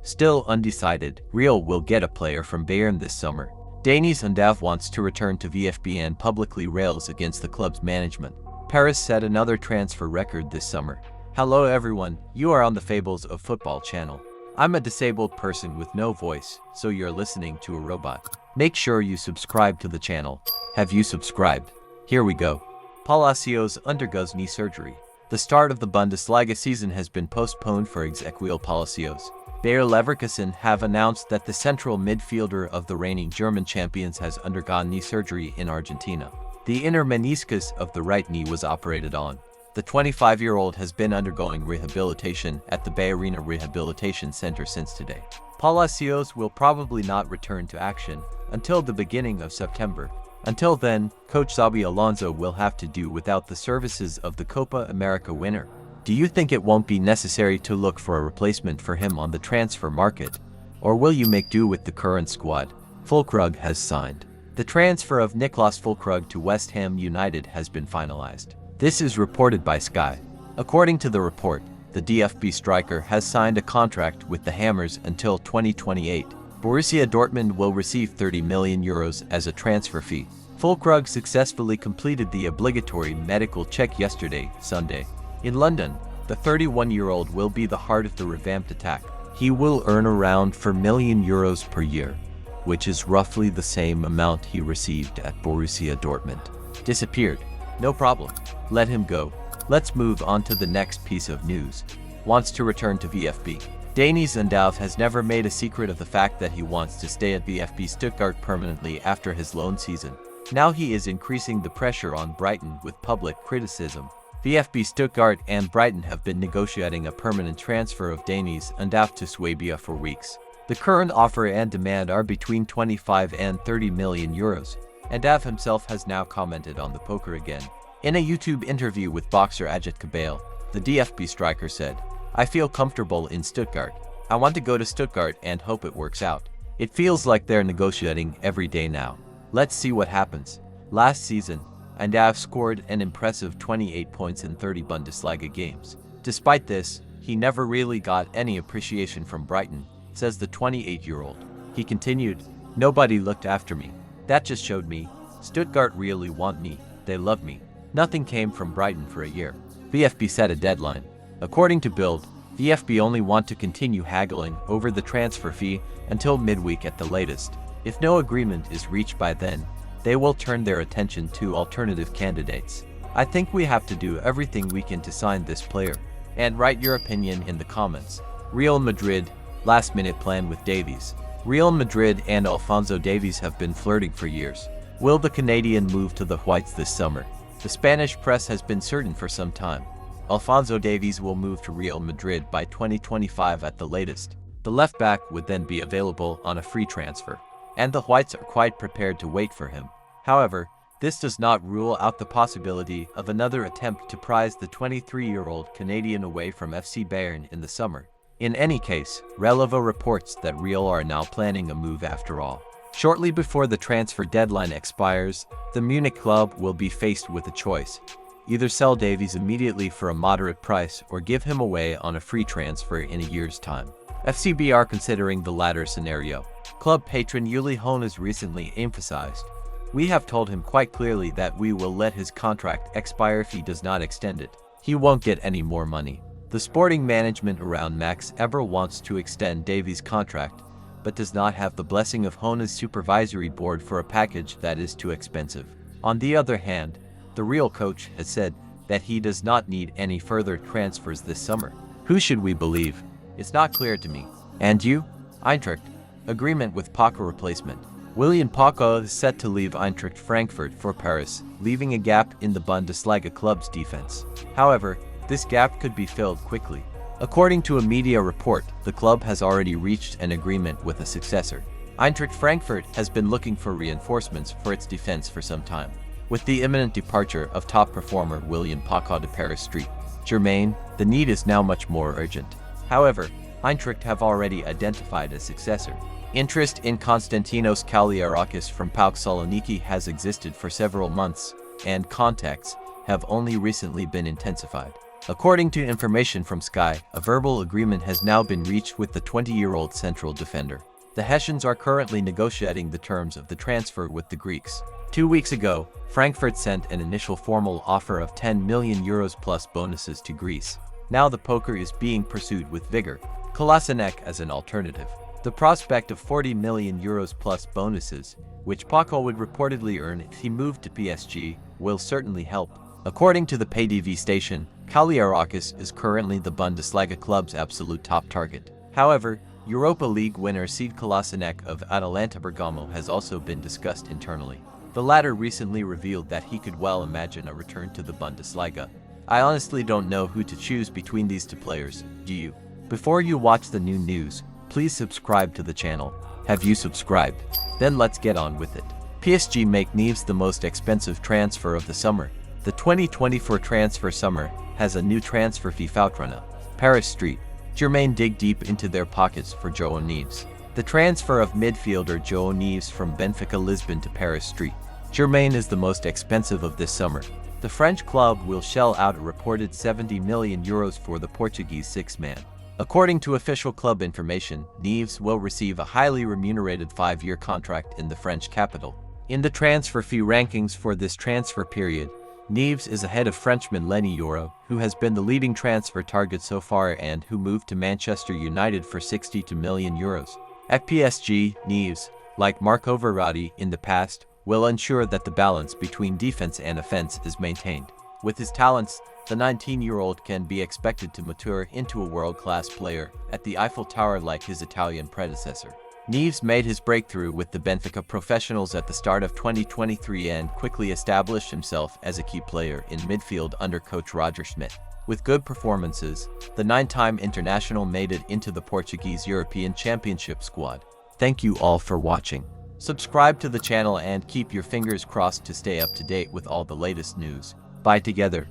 Still undecided, Real will get a player from Bayern this summer. Deniz Undav wants to return to VfB and publicly rails against the club's management. Paris set another transfer record this summer. Hello everyone, you are on the Fables of Football channel. I'm a disabled person with no voice, so you're listening to a robot. Make sure you subscribe to the channel. Have you subscribed? Here we go. Palacios undergoes knee surgery. The start of the Bundesliga season has been postponed for Ezequiel Palacios. Bayer Leverkusen have announced that the central midfielder of the reigning German champions has undergone knee surgery in Argentina. The inner meniscus of the right knee was operated on. The 25-year-old has been undergoing rehabilitation at the Bayern Rehabilitation Center since today. Palacios will probably not return to action until the beginning of September. Until then, coach Xabi Alonso will have to do without the services of the Copa America winner. Do you think it won't be necessary to look for a replacement for him on the transfer market? Or will you make do with the current squad? Fullkrug has signed. The transfer of Niklas Fullkrug to West Ham United has been finalized. This is reported by Sky. According to the report, the DFB striker has signed a contract with the Hammers until 2028. Borussia Dortmund will receive €30 million as a transfer fee. Fullkrug successfully completed the obligatory medical check yesterday, Sunday. In London, the 31-year-old will be the heart of the revamped attack. He will earn around €4 million per year, which is roughly the same amount he received at Borussia Dortmund. Disappeared. No problem. Let him go. Let's move on to the next piece of news. Wants to return to VfB. Deniz Undav has never made a secret of the fact that he wants to stay at VfB Stuttgart permanently after his loan season. Now he is increasing the pressure on Brighton with public criticism. VfB Stuttgart and Brighton have been negotiating a permanent transfer of Deniz Undav to Swabia for weeks. The current offer and demand are between 25 and €30 million. Undav himself has now commented on the poker again. In a YouTube interview with boxer Ajit Kabale, the DFB striker said, "I feel comfortable in Stuttgart. I want to go to Stuttgart and hope it works out. It feels like they're negotiating every day now. Let's see what happens." Last season, Undav scored an impressive 28 points in 30 Bundesliga games. Despite this, he never really got any appreciation from Brighton, says the 28-year-old. He continued, "Nobody looked after me. That just showed me, Stuttgart really want me, they love me. Nothing came from Brighton for a year." VfB set a deadline. According to Bild, VfB only want to continue haggling over the transfer fee until midweek at the latest. If no agreement is reached by then, they will turn their attention to alternative candidates. I think we have to do everything we can to sign this player. And write your opinion in the comments. Real Madrid, last-minute plan with Davies. Real Madrid and Alphonso Davies have been flirting for years. Will the Canadian move to the Whites this summer? The Spanish press has been certain for some time. Alphonso Davies will move to Real Madrid by 2025 at the latest. The left-back would then be available on a free transfer, and the Whites are quite prepared to wait for him. However, this does not rule out the possibility of another attempt to prize the 23-year-old Canadian away from FC Bayern in the summer. In any case, Relevo reports that Real are now planning a move after all. Shortly before the transfer deadline expires, the Munich club will be faced with a choice. Either sell Davies immediately for a moderate price or give him away on a free transfer in a year's time. FCB are considering the latter scenario. Club patron Uli Hoeneß recently emphasized, "We have told him quite clearly that we will let his contract expire if he does not extend it. He won't get any more money." The sporting management around Max Eberl wants to extend Davies' contract, but does not have the blessing of Hoeneß' supervisory board for a package that is too expensive. On the other hand, the Real coach has said that he does not need any further transfers this summer. Who should we believe? It's not clear to me. And you? Eintracht. Agreement with Paco replacement. William Paco is set to leave Eintracht Frankfurt for Paris, leaving a gap in the Bundesliga club's defense. However, this gap could be filled quickly. According to a media report, the club has already reached an agreement with a successor. Eintracht Frankfurt has been looking for reinforcements for its defense for some time. With the imminent departure of top performer William Paco to Paris Saint-Germain, the need is now much more urgent. However, Eintracht have already identified a successor. Interest in Konstantinos Kaliarakis from PAOK Saloniki has existed for several months, and contacts have only recently been intensified. According to information from Sky, a verbal agreement has now been reached with the 20-year-old central defender. The Hessians are currently negotiating the terms of the transfer with the Greeks. 2 weeks ago, Frankfurt sent an initial formal offer of €10 million plus bonuses to Greece. Now the poker is being pursued with vigor. Kolasinac as an alternative. The prospect of €40 million plus bonuses, which Paco would reportedly earn if he moved to PSG, will certainly help. According to the PayTV station, Kaliarakis is currently the Bundesliga club's absolute top target. However, Europa League winner Sead Kolasinac of Atalanta Bergamo has also been discussed internally. The latter recently revealed that he could well imagine a return to the Bundesliga. I honestly don't know who to choose between these two players, do you? Before you watch the new news, please subscribe to the channel. Have you subscribed? Then let's get on with it. PSG make Neves the most expensive transfer of the summer. The 2024 transfer summer has a new transfer fee outrunner. Paris Saint-Germain dig deep into their pockets for João Neves. The transfer of midfielder João Neves from Benfica Lisbon to Paris Saint-Germain is the most expensive of this summer. The French club will shell out a reported €70 million for the Portuguese six-man. According to official club information, Neves will receive a highly remunerated 5-year contract in the French capital. In the transfer fee rankings for this transfer period, Neves is ahead of Frenchman Lenny Yoro, who has been the leading transfer target so far and who moved to Manchester United for €62 million. At PSG, Neves, like Marco Verratti in the past, will ensure that the balance between defense and offense is maintained. With his talents, the 19-year-old can be expected to mature into a world-class player at the Eiffel Tower like his Italian predecessor. Neves made his breakthrough with the Benfica professionals at the start of 2023 and quickly established himself as a key player in midfield under coach Roger Schmidt. With good performances, the 9-time international made it into the Portuguese European Championship squad. Thank you all for watching. Subscribe to the channel and keep your fingers crossed to stay up to date with all the latest news. Bye together.